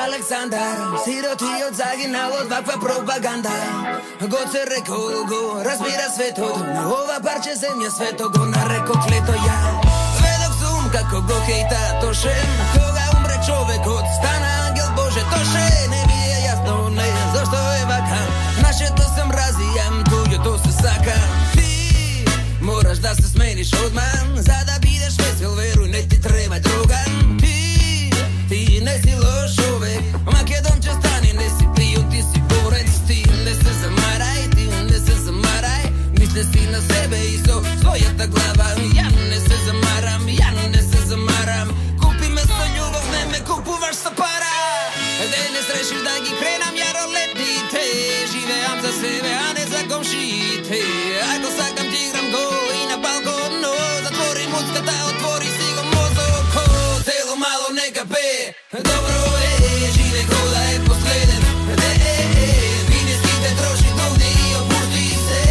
Aleksandar, siroti od zaginalo, takva propaganda. God se rekao go, razbira sve to, na ova parče zemlje sve to go, na reko kleto ja. Sve dok sum, kako go hejta tošem, koga umre čovek od stana angel Bože toše. Ne mi je jasno, ne, zašto je vaka, naše to se mrazijam, tuđe to se saka. Ti moraš da se smeniš odmah, zada bideš vesel, veruj, ne ti treba droga. Ti ne si loš uvek, Makedonče stani, ne si piju, ti si borec. Ti ne se zamaraj, ti ne se zamaraj, misle si na sebe i svoja ta glava. Ja ne se zamaram, ja ne se zamaram, kupi me sa ljubav, ne me kupuvaš sa para. Da ne srešiš da gi krenam jaroletnite, živeam za sebe, a ne za komšite. Ako sakam ti igram go i na balkonu, zatvori muckata, otvori si go mozoko. Telo malo neka pe, dobro je, žive ko da je posleden. Vine skite, troši dovde i opušti se.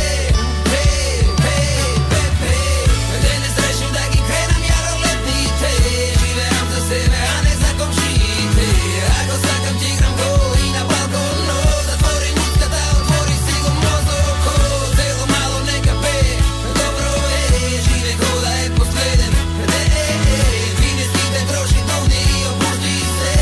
Da ne srešiš da gi krenam jaroletnite, živeam za sebe, a ne za komšite. Ako sakam ti igram go i na balkonu, zatvori muckata, otvori si go mozoko. Telo malo neka pe, dobro je, žive ko da je posleden. Vine skite, troši dovde i opušti se.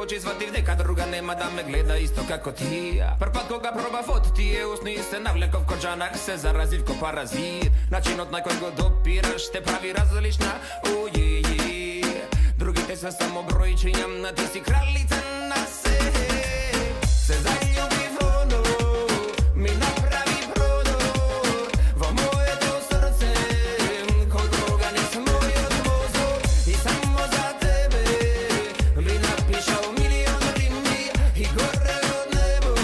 Oči shvativ neka druga nema da me gleda isto kako ti. Prpat koga proba fot ti je usni se navlekov ko džanak, se zaraziv ko parazit. Način na koji god opiraš te pravi različna. Uji, drugi te se samo brojčinjam, na ti si kraljica na se. Se zaljubi ono, mi napravi prodor, vo moje to srce, ko droga nisam moj odmozor. I samo za tebe bi napišao milion rimi i gore od nebo,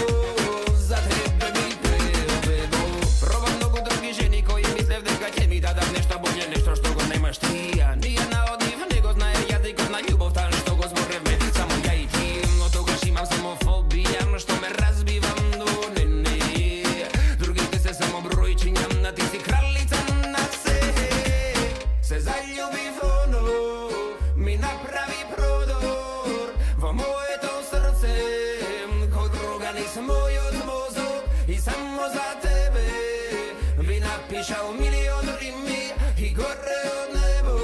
za tebe bi peo bebo. Probam mnogo drugih ženi koji misle da će mi da dam nešto bolje, nešto što go nemaš ti. A nije na odiv, nego znaje jazik na ljubav, tal što go zbore me, samo ja i ti. Od toga imam samo fobijam, što me razbivam, no ne, ne. Drugi ti se samo brojčinjam, na ti si kraljica na se. Se zaljubi ono, mi napravi prodor, vo moje to srce, ko droga nisam moj odmozor. I samo za tebe bi napišao milion rimi i gore od nebo,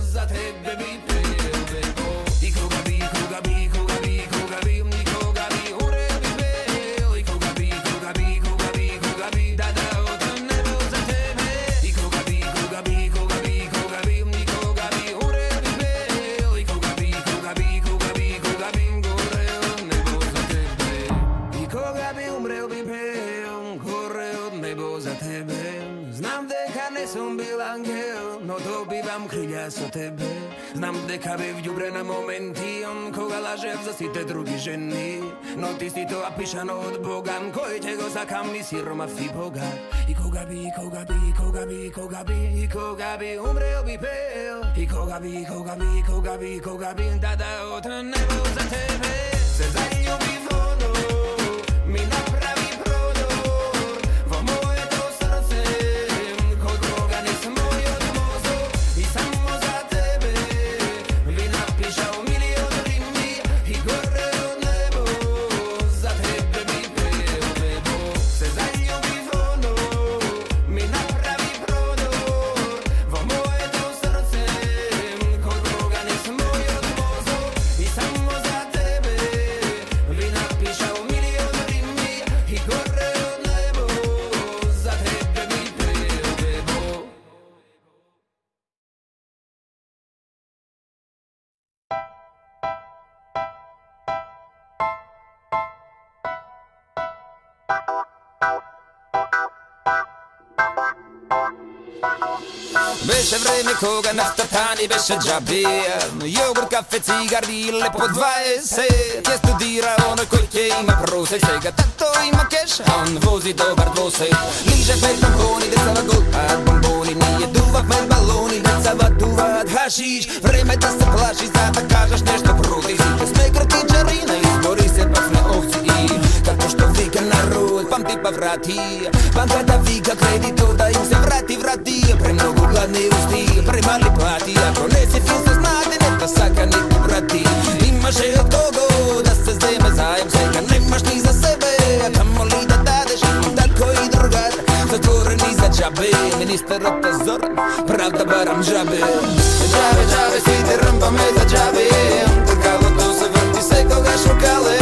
za tebe bi peo bebo. I koga bi, koga bi, koga bi, koga bi, i koga bi umreo bi peo. I koga bi, koga bi, koga bi, koga bi, da da od nebo za tebe. I koga bi, koga bi, koga bi, koga bi, i koga bi umreo bi peo. I koga bi, koga bi, koga bi, koga bi, gore od nebo za tebe. I koga bi umreo bi peo, gore od nebo za tebe. Znam deka nesam bil angel, no dobivam krilja sa tebe. Znam deka bi vljubren na momenti, on koga lažev za si te drugi ženi. No ti si to apišano od Boga, koji će go zakam ni siroma fi Boga. I koga bi, koga bi, koga bi, koga bi, i koga bi umreo bi peo. I koga bi, koga bi, koga bi, koga bi, da da od nebo za tebe. Se zaljubi ono, mi napravi prodor, vo moje to srce. Беше време кога нафтата ни беше джаби. Йогурт, кафе, цигариле по 20. Тя студира оно кој ќе има просек. Сега тато има кеш, а он вози добар двосек. Лиже пет тампони, деца готват бомбони. Ние дувахме балони, деца ватуваат хашиш. Време да се плашиш, за да кажеш нешто против. Сите сме кратичари, на избори се пак сме овци. И како што вика народ, памти па врати. Банката вика кредито да им се врати. Премногу гладни усти, премали плати. Ако не си фил с младенета, сака нико брати. Имаше од кого да се земе заем. Сега немаш ни за себе, камо ли да дадеш. Имам татко и другар, затворени за джабе. Министърът е зорен, правда барам жабе. Джабе, джабе, сите ръмпаме за джабе. Тркалото се върти секогаш рукале.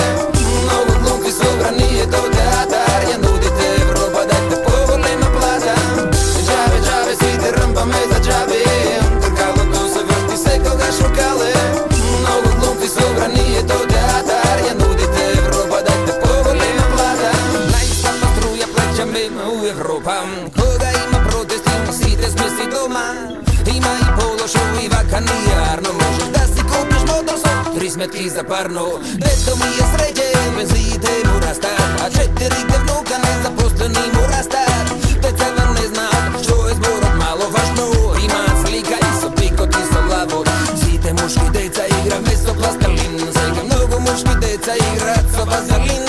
Много глумки събрание до театър. Я нудите Европа, дайте по-голема плата. Джабе, джабе, сите ръмпаме за джабе. Тркалото се върти секогаш рукале. Много глумки събрание до театър. Я нудите Европа, дайте по-голема плата. Най-слаба струя плечаме у Европа. Кога има протести, сите сме си дома. Има и полошо и ваканиар, но можеш да си купиш мотор со 3 сметки за парно. Дето ми е среден, пензиите му растат, а 4 внука незапослени му растат. Децата не знаат, што е зборот мало важно. Имаат слика и со пикот и со лавот. Сите мушки деца играме со пласталин. Сега много мушки деца играат со вазелин.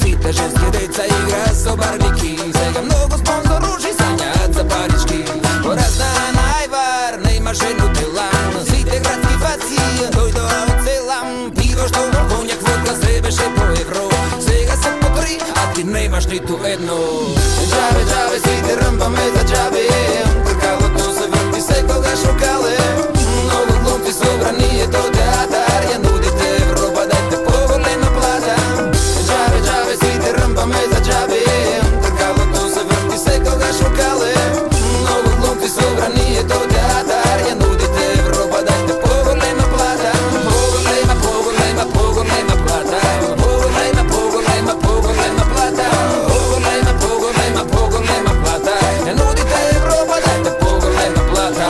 Сите женски деца играат со барбики. Сега много спонзоруши сањаат за парички. Порасна на Ајвар, не имаше нутела. Сите градски фаци дојдоа од села. Пиво што конјак водка се беше по евро. Сега се по 3, а ти немаш ниту едно. Джабе, джабе, сите ръмпаме за джабе. Тркалото се върти секогаш рукале. Много глумци събрание до театър. Я нудите Европа, дайте по-голема плата. Джабе, джабе, сите ръмпаме за джабе. Тркалото се върти секогаш рукале. Много глумци събрание до театър. Я нудите Европа, дайте по-голема плата. По-голема, по-голема, по-голема плата. По-голема, по-голема, по-голема плата. По-голема, по-голема, по-голема плата. Я нудите Европа, дайте по-голема плата.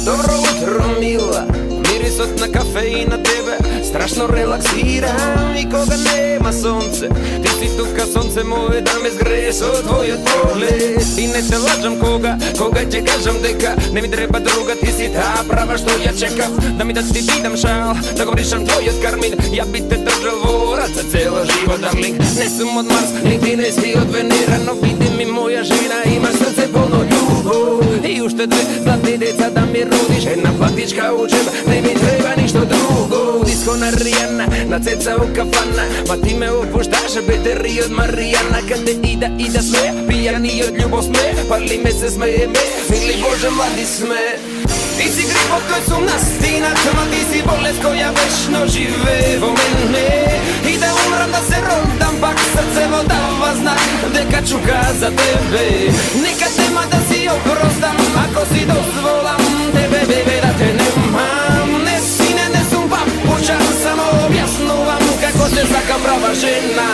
Добро утро, мила, мирисот на кафе и на тебе страшно релаксирам. И кога нема сонце, ти си тука, сонце мое, да ме згрее со твојот поглед. И не те лажам кога ќе кажам дека не ми треба друга, ти си таа права што ја чекав. Да ти видам шал, да го бришам твојот кармин. Ја би те држал во раце цела живот, дарлинг. Не сум од Марс, нити не си од Венера, но види ми моја жена, имаш срце полно љубов. И уште 2 златни деца да ми родиш, една платичка учеба, не ми треба ништо друго. Диско на Ријана, на цеца у кафана, ма ти ме опушташе бетери од Маријана. Каде и да сме, пијани од љубов сме, пали ме се смееме, мили Боже млади сме. Ти си грипот кој сум настинат, ма ти си болест која вечно живее во мене. И да умрам, да се родам, пак срцево дава знак дека чука за тебе. Нека тема да си опростам, ако си дозволам тебе, бебе, да те немам. Не сине, не сум папуча, само објаснувам како се сака права жена.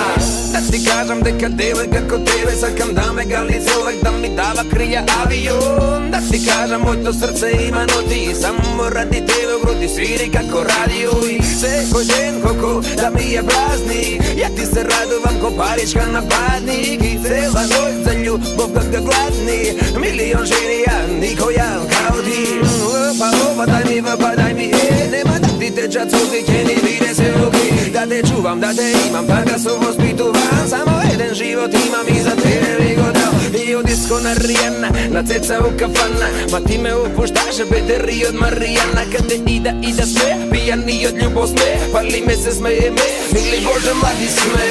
Да ти кажам дека девој како тебе сакам да ме гали човек, да ми дава крија авион. Да ти кажам моето срце има ноти, само ради тебе груди свири како радио. И секој ден колку да ми е празник, ја ти се радувам ко паричка на патник. И цела ноќ за љубов како гладни, милион жени, а никоја као ти. Дај ми, нема да ти течат сузи, ќе ни биде се окей. Да те чувам, да те имам, така сум воспитуван. Само еден живот имам и за тебе ви го дал. И од диско на Ријана, на цеца у кафана, ма ти ме опушташе бетери од Маријана. Каде и да сме, pijani od ljubosne, pali me se smeje me, mili Bože mladi sme.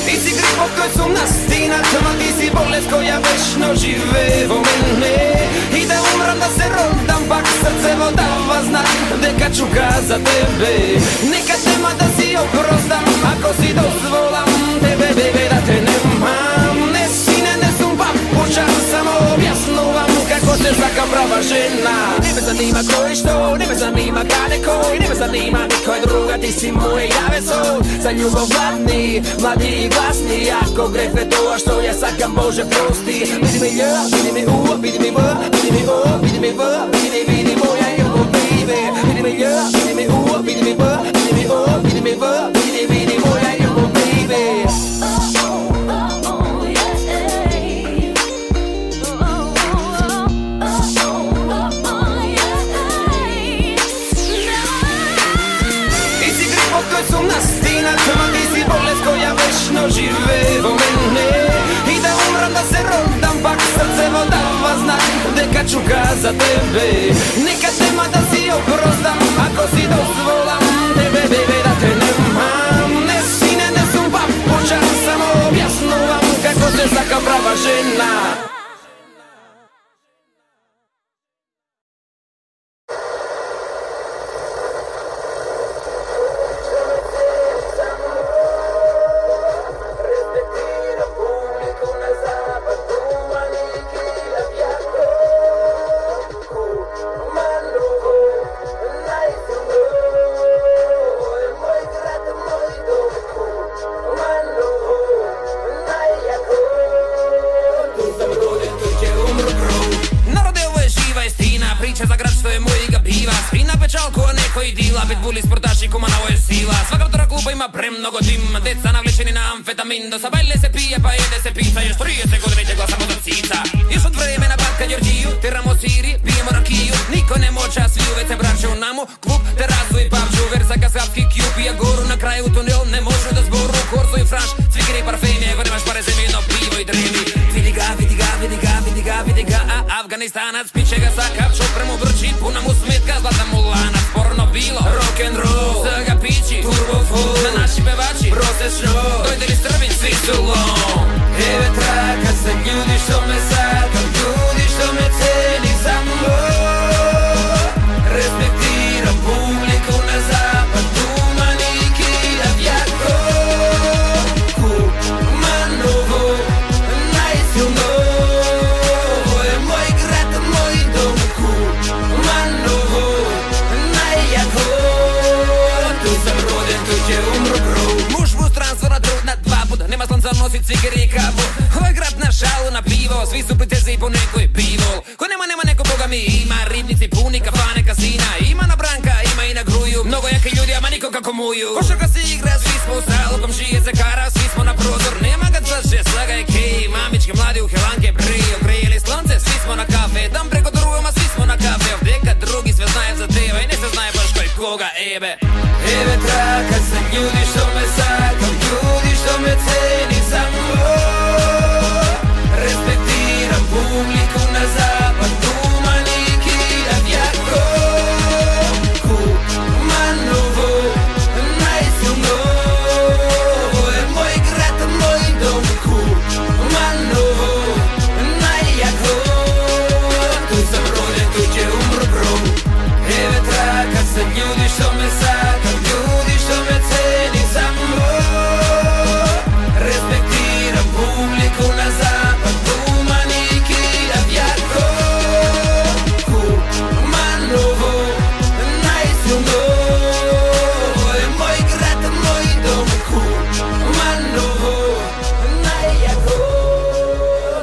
Ti si grip od koj su nas stinatama, ti si bolest koja večno žive vo mene. I da umram da se rodam, pak srce vodava znak, deka čuka za tebe. Nikad nema da si oprostam, ako si dozvolam tebe, bebe, da te nemam. Ne sine, ne sum papuča, samo objasnuvam kako se zaka prava žena. Ne me zanima ko je što, ne me zanima kada ko, ne me zanima nikoj druga, ti si moj javeso. Za ljubav hladni, mladi i glasni, ako grefe to, a što ja sakam Bože prosti. Vidi mi ljubav, vidi mi uo, vidi mi v, vidi mi o, vidi mi v, vidi moja ljubav, baby. Vidi mi ljubav, vidi mi uo, vidi mi v, vidi mi o, vidi mi v, vidi moja ljubav, baby. Ti si bolest koja večno žive vo mene. I da umram da se rodam, pak srce vodava znak, deka čuka za tebe. Nikad nema da si oprostam, ako si dozvolam tebe, bebe, da te nemam. Ne sine, ne sum papuča, samo objasnuvam kako se zaka prava žena. Premnogo dim, deca navličeni na amfetamin. Do sabajle se pije pa jede se pizza. Još 30 godine će glasamo za cica. Još od vremena Batka Đorđiju teramo siri, pijemo rakiju. Niko ne moća, svi uveć se braće u namu. Klub, terasu i pubđu, verza kaskavski kju. Pija goru na kraju tunel, ne može da zboru. Korzo i franš, cvikiri parfemi. Ako nemaš pare zemi, jedno pivo i dremi. Vidi ga, vidi ga, vidi ga, vidi ga, vidi ga. A Afganistanac, piće ga sa kapču. Premu vrči, puna mu smetka, zlata mu lanac. Porno bilo, rock'n'roll, saga pići, turbo full. Na naši pevači, prosečno, dojde li strvin, svi su lom. Eve traka se ljudi što me sakam, ljudi što me ceni za moj. Respektiram publiku na zapad, Tumaniki, Avjako. Kumanovo, najsilno, ovo je moj grad, moj dom. Kumanovo, najjako, tu sam roden, tu će umro bro. Muž mu transforma trudna 2 puta, nema slonca nosit cigari i kavu. Ovaj grad na šalu, na pivo, svi su piteze i po nekoj pivo. Ko nema neko boga mi ima, ribnici puni, kafane, kasina. Ima na branka, ima i na gruju, mnogo jaki ljudi, ama niko kako muju. Košarka se igra, svi smo u stalu, komšije se kara, svi smo na prozor. Nema kad zaše, slaga je kej, mamičke mladi u helanke briju. Grijeli slonce, svi smo na kafe, tam preko drugoma, svi smo na kafe. Ovdje kad drugi sve znaje za tebe i ne se znaje baš koji koga ebe. Ebe traka se ljudi što me sakam, ljudi što me ceni za moj. Respektiram publiku na zapad, Tumaniki, Avjako. Kumanovo, najsilno, ovo je moj grad, moj dom. Kumanovo, najjako, tu sam roden, tu će umro bro. Eve traka se ljudi što me sakam, ljudi što me ceni za moj. Respektiram publiku na zapad, Tumaniki, Avjako. Kumanovo, najsilno, ovo je moj grad, moj dom. Kumanovo, najjako,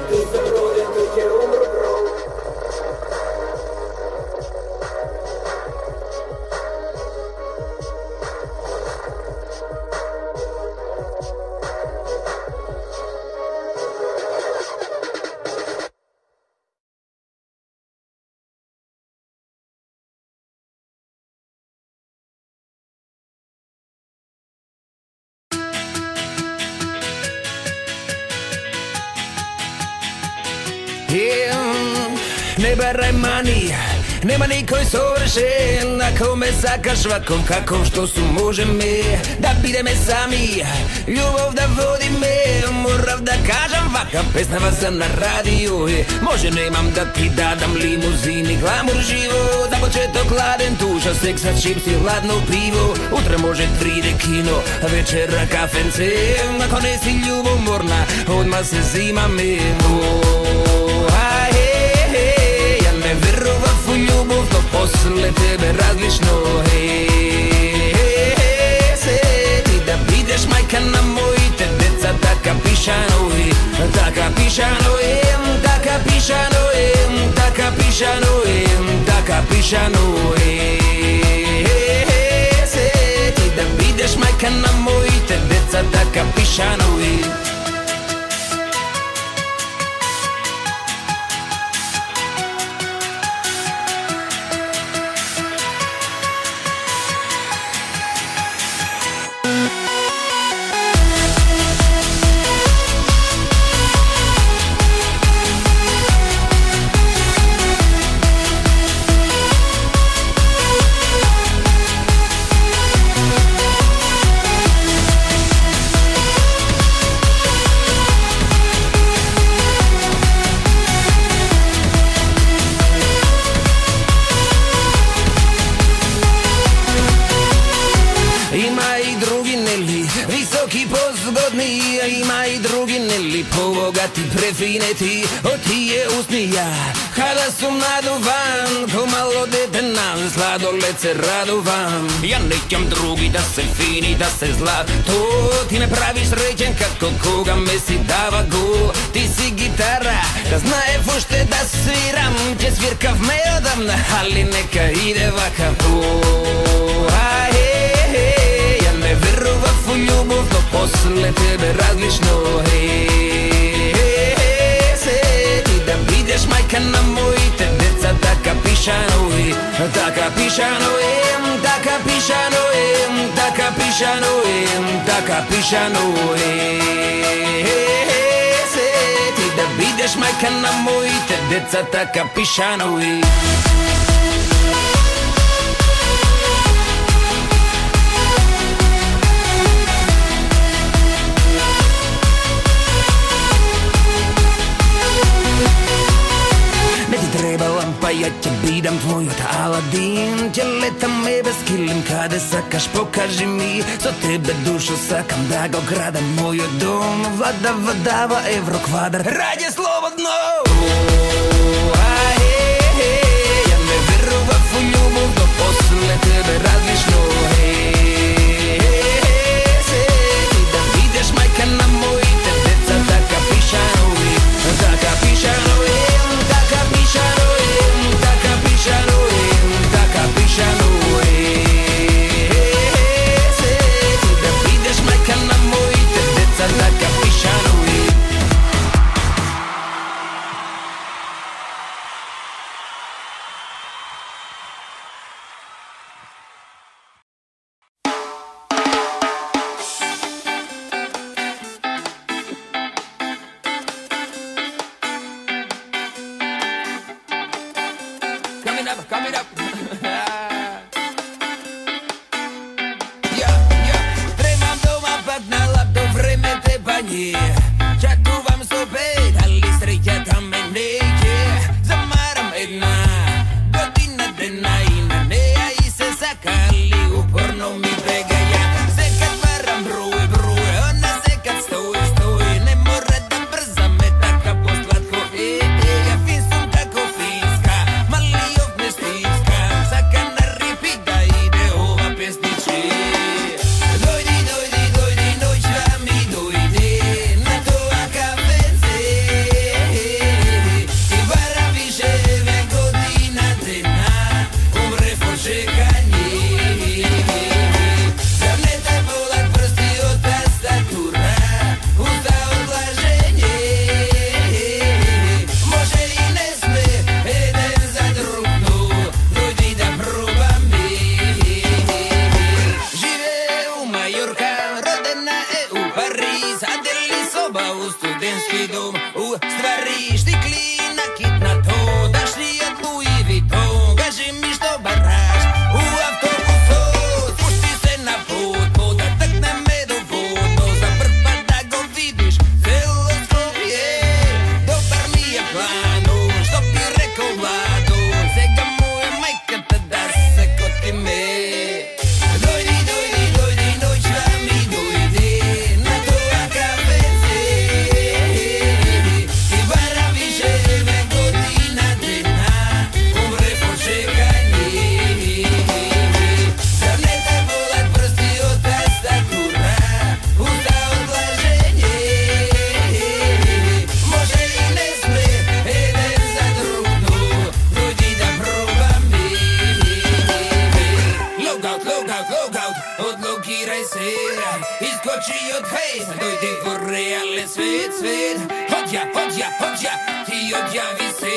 tu sam roden, tu će umro bro. Ne baraj mani, nema nikoj savršen, onako me sakaš vakom kakom što su može me da bideme sami, ljubav da vodi me. Morav da kažem vaka pesna vas na radiju, može nemam da ti dadam limuzini, glamur život, za početok hladen tuša, seksa, čips i hladno pivo. Utra može 3D kino, večera kafence, ako nesi ljubomorna, odmah se zima mimo. Ja ne verovav u ljubav, to posle tebe različno. Ti da bideš majka na moj, te deca taka pišano, taka pišano, taka pišano, taka pišano, taka pišano. Ti da bideš majka na moj, te deca taka pišano. Ima i drugi neli povogati prefineti od tije usnija. Kada su naduvan, ko malo dete nam sladoled se radovan. Ja nećam drugi da se fini, da se zlato. Ti me praviš srećen kako koga me si dava go. Ti si gitara, da znaje fušte da sviram. Če svirkav me odamna, ali neka ide vaka. Ja ne verovav u ljubav, to posle tebe različno. Ti da bideš majka na moj, te deca taka pišano, taka pišano, taka pišano, taka pišano, taka pišano. Ti da bideš majka na moj, te deca taka pišano. Pa ja će bidam tvoj od Aladin. Đeleta me bez kilim, kada sakaš pokaži mi. Za tebe dušu sakam da ga ogradam moj dom. Vlada vladava evro kvadar, radje slobodno. Ja ne verovav u ljubav, do posle tebe različno. Ti da bideš majka na moj, te deca taka pišano, taka pišano, taka pišano, taka pišano, taka pišano. Ti da bideš majka na moj, te deca taka pišano. Coming up. Trebam doma pak na lap, do vreme treba nie. Čakuvam sopet, ali sreća tam me neće. Zamaram jedna godina dena i na neja i se sakali, uporno mi pregaja. Se kad varam bruje, ona se kad stoji, ne mora da brza me taka poslatko. Ja fin sam tako finska, mali ovne stiska, saka na ripi da ide ova pesniče. Dojdi, noć vam i dojde, se iskoči od fejsa, dojdi u realni svet, svet. Hodja, ti odjavi se,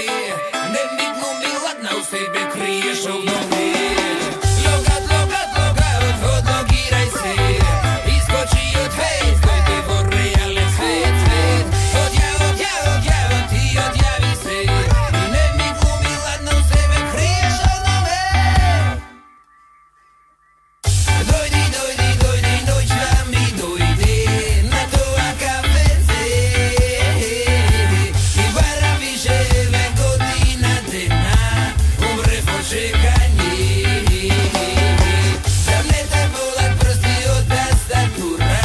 ne mi glumi ladna, u sebi kriješ ovnovi. Logat, odlogiraj se, iskoči od fejsa, dojdi u realni svet, svet. Hodja, ti odjavi se, ne mi glumi ladna, u sebi kriješ ovnovi. Dojdi, noć vam i dojdi na to akaveze i bara više godina dena umre počekanje. Zamnete bolat prsti od tastatura,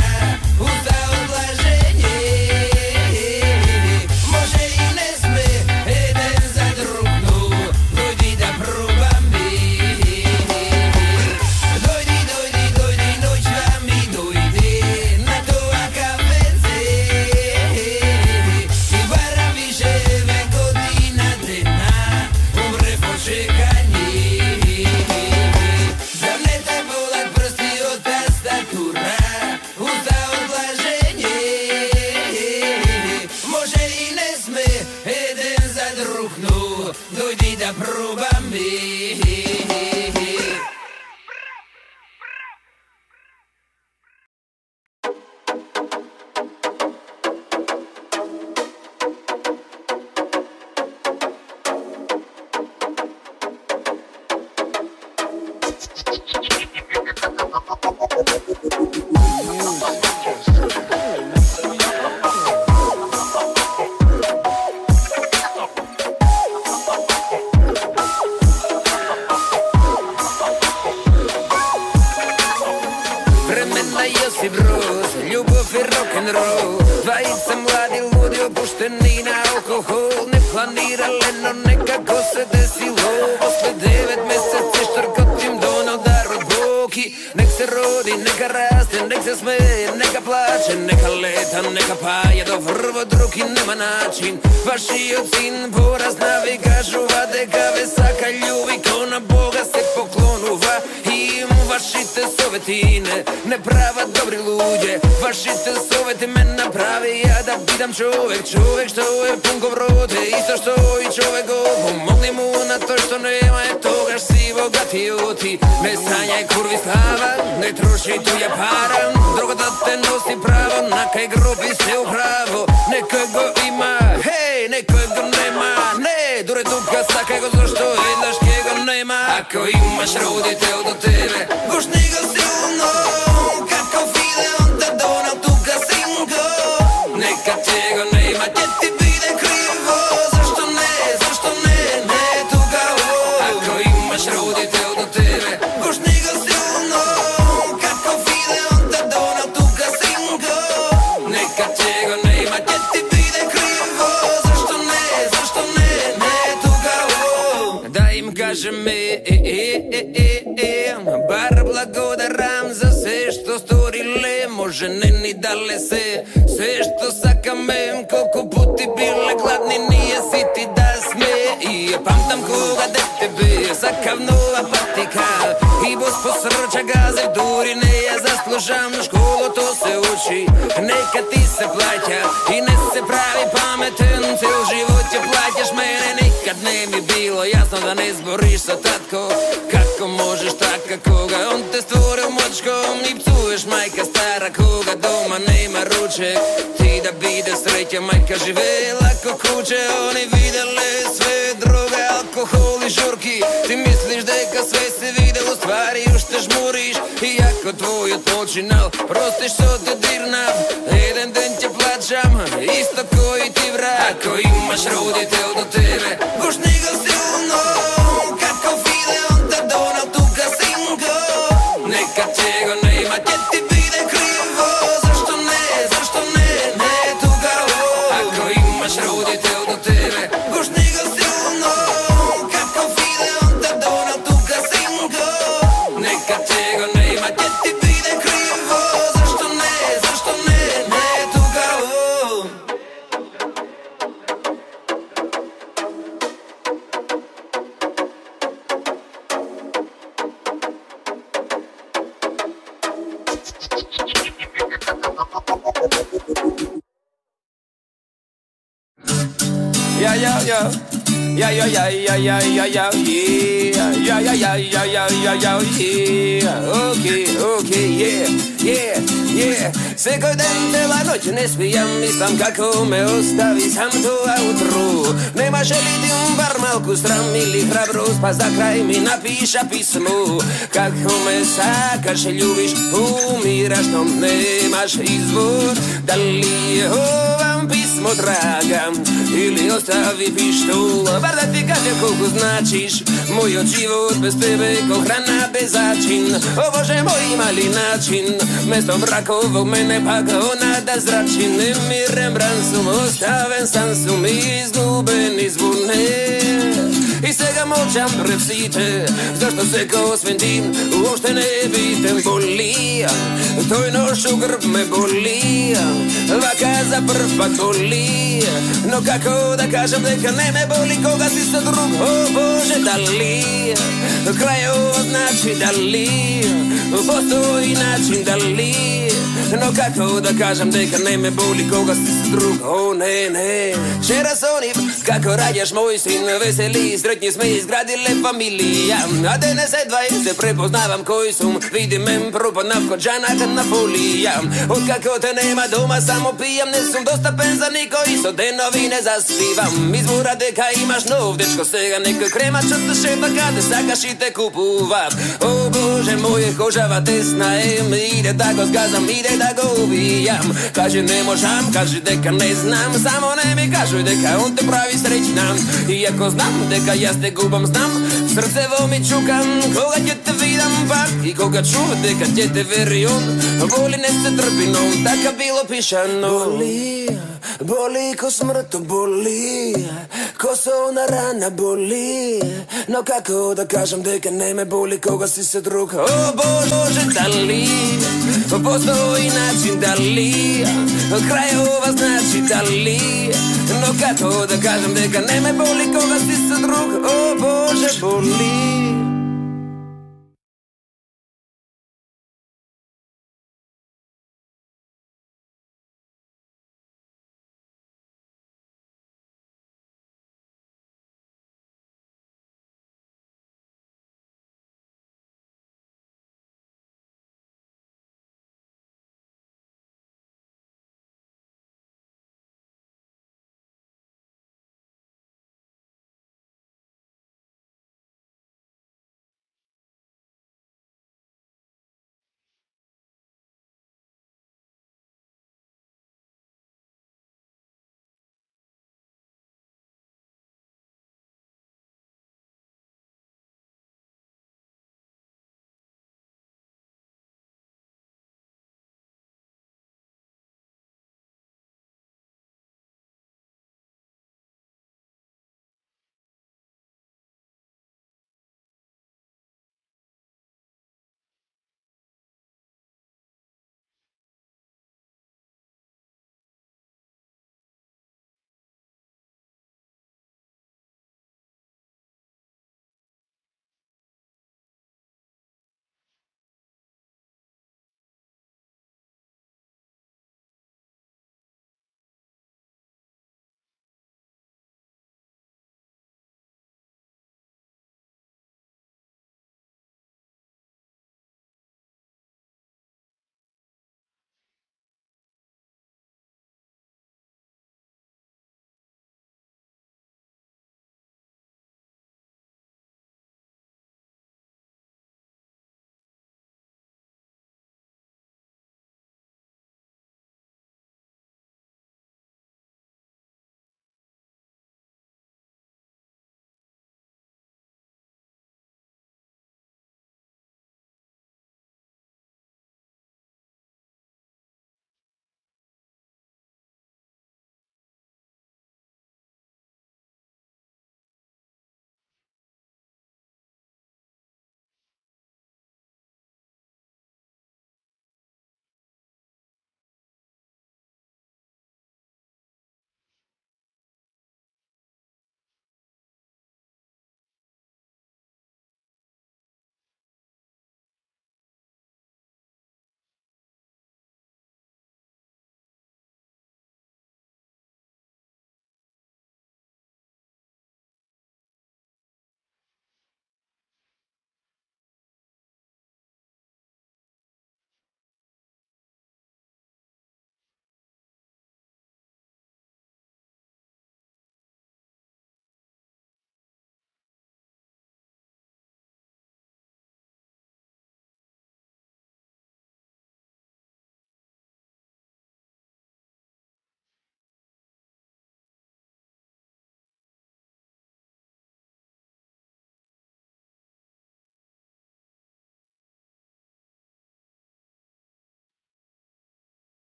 usta odlaženje. Može i ne sme, jedan za drugno, dojdi da probam biti. Dojdi, noć vam i dojdi na to akaveze i bara više godina dena umre počekanje. Zamnete bolat prsti od tastatura, usta odlaženje. Može i ne sme, jedan za drugno, dojdi da probam biti. Vremena Josip Broz, ljubov i rock'n'roll. Dvajica mladi ludi opušteni na alkohol. Ne planiraleno, nekako se desilo. Posle 9 meseci štrkotim Donalda od boki. Nek se rodi, neka raste, nek se smeje, neka plače, neka leta, neka paja do vrvo drugi nema način. Vaši od sin poraz navi kažu vade kave saka ljubi ko na Boga se poklonuva. I vašite sovetine, ne prava dobri luđe. Vašite soveti me napravi ja da bidam čovek što je pun ko vrote. Isto što i čovek go, pomogni mu na to što nema je toga š si bogati oti. Ne sanjaj kurvi slava, ne troši tuja para. Drugo da te nosi pravo, na kaj grupi se upravo. Nekoj go ima, hej, nekoj go nema. Ne, dure duka sakaj go zašto jednaš kjego nema. Ako imaš roditelj do tebe, boš njega silno, kako fide onda Donald tu kasinko. Neka tjego nema, tje ti bide krivo, zašto ne, tu kao. Ako imaš roditelj do tebe, boš njega silno, kako fide onda Donald tu kasinko. Neka tjego nema, tje ti bide krivo, zašto ne, tu kao. Da im kažem bar blagodaram za sve što storile, može ne ni dale se, sve što sakamem, koliko puti bile gladni, nije siti da sme. I ja pamtam koga de tebe, sakav nova patika, i bos posrča gaze duri, ne ja zaslužam školu, to se uči, neka ti se plaća i ne se pravi pameten, cel život je plaćaš mene, nikad ne mi bilo jasno da ne zboriš sa tatko. Kako možeš taka koga, on te stvorio močkom i psuješ majka stara koga doma nema ruček. Ti da bide sreća majka živela ko kuće, oni videle sve droge, alkohol i žurki. Ti misliš deka sve se videl, u stvari još te žmuriš. Iako tvoj odpočinal, prostiš što te dirnav, jedan den će plaćam, isto koji ti vrat. Ako imaš roditelj do tebe, boš njega silno, kako fide onda Donald tu kasinko. Neka tjego nema, tje ti bide krivo, zašto ne, tu kao. Ako imaš roditelj do tebe, boš njega silno, kako fide onda Donald tu kasinko. Neka tjego nema, tje ti bide krivo, zašto ne, tu kao. Yeah, yeah, yeah. Yeah, yeah, yeah, yeah, yeah, yeah, yeah, yeah, yeah, yeah, yeah, yeah, yeah, yeah, yeah. Okay, yeah, yeah, yeah. Secodente la noche ne spijam, mislim kako me ostavi sam to autro. Nemaš li ti un bar malku stram ili hrabrost, pa za kraj mi napiša pismo. Kako me sakaš, ljubiš, umiraš, no nemaš izvor. Da li je ovam pismo draga, ili ostavi pištol? Bar da ti kažem koliko značiš, moj od život bez tebe ko hrana bez začin. O Bože moj mali način, mesto mrakovog mene pa kao nada zračin. Mi Rembrandt sum, ostaven san sum, izgubeni zvune. I svega moćam prevsite, zašto se ko sventim, uopšte ne bitem boli. Tvoj nož u grb me boli, vaka za prpat boli. No kako da kažem deka ne me boli, koga si sa drug, o Bože da li kraj ovo znači da li postoji način da li. No kako da kažem deka ne me boli, koga si sa drug, o ne. Včera sonim kako rađaš moj sin, veseli, sretnji sme izgradile familija. A danes jedva se prepoznavam koji sum, vidim men propadnav kod Žanaka na folija. Od kako te nema doma samo pijam, ne sum dosta penza niko isto te novine zaspivam. Izbora deka imaš nov, dečko sega neka krema čota šepa kada sakaš i te kupuva. O Bože moje kožava tesna mi ide da go zgazam, ide da go ubijam. Kaže ne možam, kaže deka ne znam, samo ne mi kažuj deka on te pravi srećnam. Iako znam deka ja te gubam znam, srce vo mi čukam koga će te vidam pak. I koga ču deka će te veri on, voli ne se trpinom, taka bilo pišano. Boli ko smrto boli, ko sona rana boli. No kako da kažem deka ne me boli, koga si se drug, o Bože da li postoji način da li kraj ova znači da li. No kako da kažem deka ne me boli, koga si se drug, o Bože boli.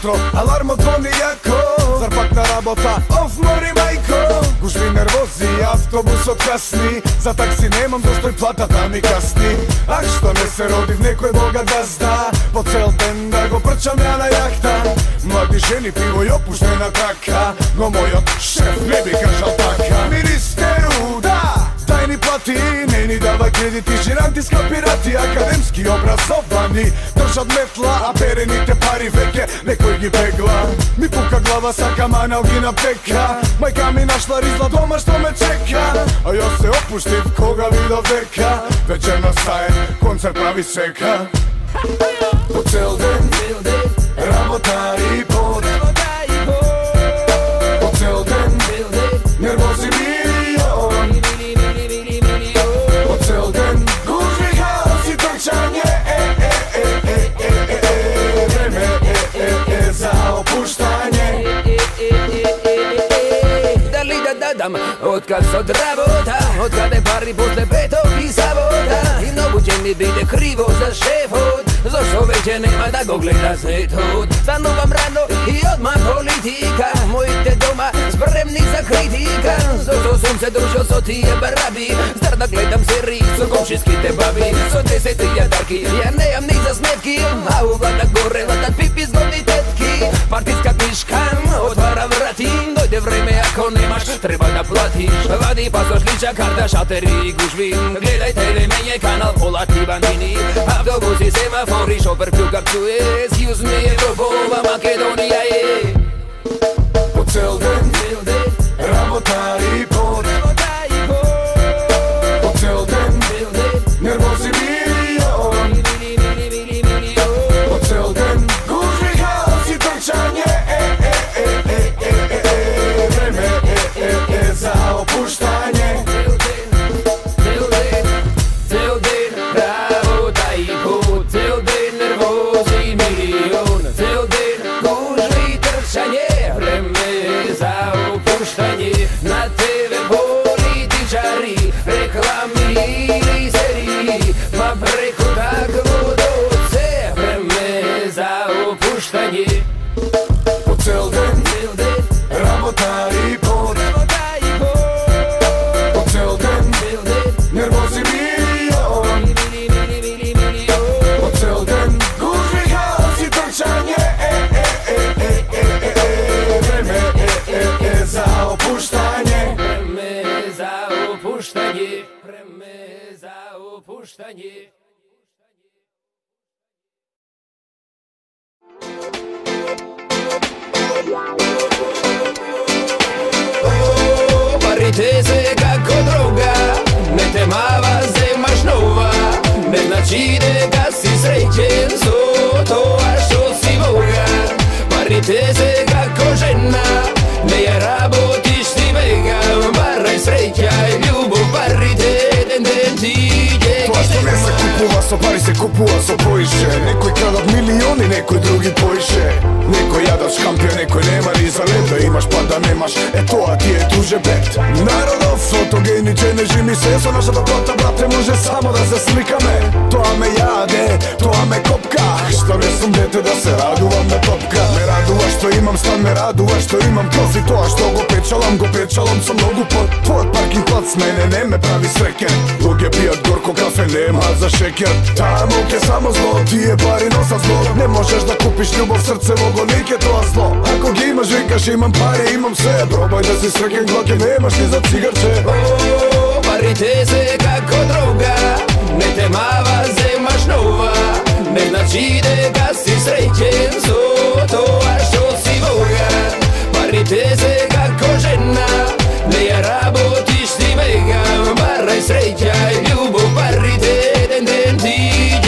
jutro, alarmo zvoni jako. Zar pak na rabota, off mori majko. Gužvi nervozi, autobus odkasni. Za taksi nemam dostoj plata da mi kasni. Ah što ne se rodi v nekoj boga gazda. Po cel den da go prčam ja na jahta. Mladi ženi pivo i opuštena traka. No moj od šef ne bi kažal taka. Ministeru, da, tajni plati. Meni davaj krediti, žiranti skapirati. Akademski obrazovani, držat metla. A perenite pari veke, nekoj gi pegla. Mi puka glava sa kamana, ogina peka. Majka mi našla rizla doma što me čeka. A ja se opuštiv koga vidio veka. Večerna saje, koncert pravi seka. Po cel den, rabota i pod. Po cel den, nervozi milion. Po cel den, gužvi haos i trčanje. Vreme za opuštanje. Otkad od rabota, otkad je pari posle petog i sabota. I mnogo će mi bide krivo za šefot, zašto veće nema da go gleda snetot. Stanovam rano i odmah politika, mojite doma spremni za kritika. Zašto sam se družio so ti je barabi, star da gledam seriji so komšinski te babi. So 10 jadarki, ja nemam ni za smetki, a u vlada gore vladat pipi zgodni tetki. Partijska knjiška otvara vrati, dojde vreme ako nemaš treba da platiš. Vadi pasoš, liča, karta, šateri i gužvi. Gledaj tebe, menje kanal, polati bandini. Autobusi, semafori, šofer pljuka psuje. Excuse me, Evropova, Makedonija je. Po cel den, rabota i pod. Po cel den, nervozi milion. Po cel den, gužvi haos i trčanje. Vreme za opuštanje. Cel den, rabota i pod. Cel den, nervozi milion. Cel den, gužvi trčanje. Vreme za opuštanje. Na TV političari, reklami ili seriji, ma preko takvo doce. Vreme za opuštanje. Po cel den, rabota i pod. Po cel den, nervozi milion. Po cel den, gužvi haos i trčanje. Vreme za opuštanje. Vreme za opuštanje. Vreme za opuštanje. Parite se kako droga, ne te mava zemaš nova. Ne znači da si srećen, so to a što si bogat. Parite se kako žena, ne je rabotiš ti vega. Baraj sreća i ljubav, parite den ti je. To što ne se kupува, so pari se kupува, so poiše. Nekoj kradat milioni, nekoj drugi poiše. Nekoj jadaš škampio, nekoj nema ni za led. Da imaš pa da nemaš, to a ti je tuže bet. Narodov, fotogeniče, ne živi se. So naša dobrota, brate, može samo da se slika me. To a me jade, to a me kopka. Što ne sam dete da se raduvam me topka. Me raduva što imam stan, me raduva što imam kozi. To a što go pečalom sam nogu pod. Tvoj parking plac, mene ne me pravi sreker. Lug je pijat gorko kafe, nema za šeker. Tamo je samo zlo, ti je pari nosa zlo. Ne možeš da kupiš ljubav, srce, vogonike, to a zlo. Ako ga imaš, vikaš imam pare, imam sve. Probaj da si sreken glake, nemaš ni za cigarče. Parite se kako droga, ne te mava zemaš nova. Ne znači da si srećen, so to a što si bogat. Parite se kako žena, ne je rabotiš ti vega. Baraj sreća i ljubav, parite den ti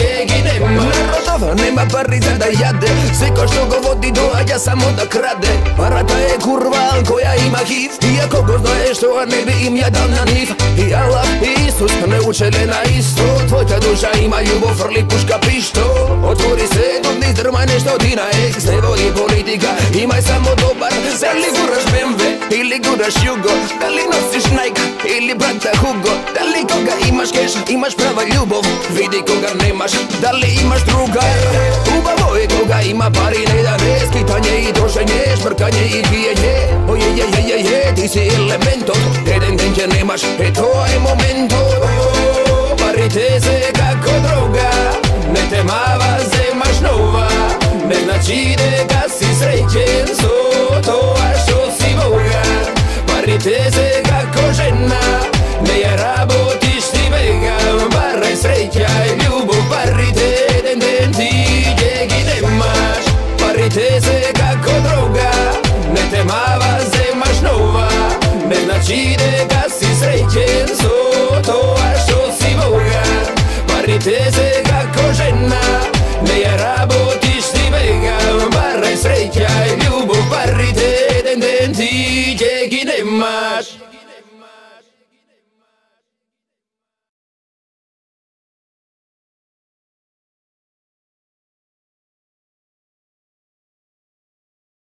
je ginema. Narodova nema pari za da jade, sve ko što go vodi dođa samo da krade. Parata je kurva koja ima HIV, iako go znaje što a ne bi im ja dal na njih. I Allah i Isus ne učele na isto, tvojta duša ima ljubav, frli puška pišto. Otvori se, dodni zdrmaj nešto ti na eks, ne vodi politika, imaj samo dobar. Da li guraš BMW ili guraš Jugo, da li nosiš Nike ili brata Hugo, da li ko koga imaš keš, imaš prava ljubov. Vidi koga nemaš, da li imaš druga. Ubavo je koga ima pari, ne da ne. Skitanje i trošenje, šmrkanje i pijenje. Oje, ti si elemento. Jedan den će nemaš, to je momento. Parite se kako droga, ne te mava zemaš nova. Ne znači da si srećen, so to a što si bogat. Parite se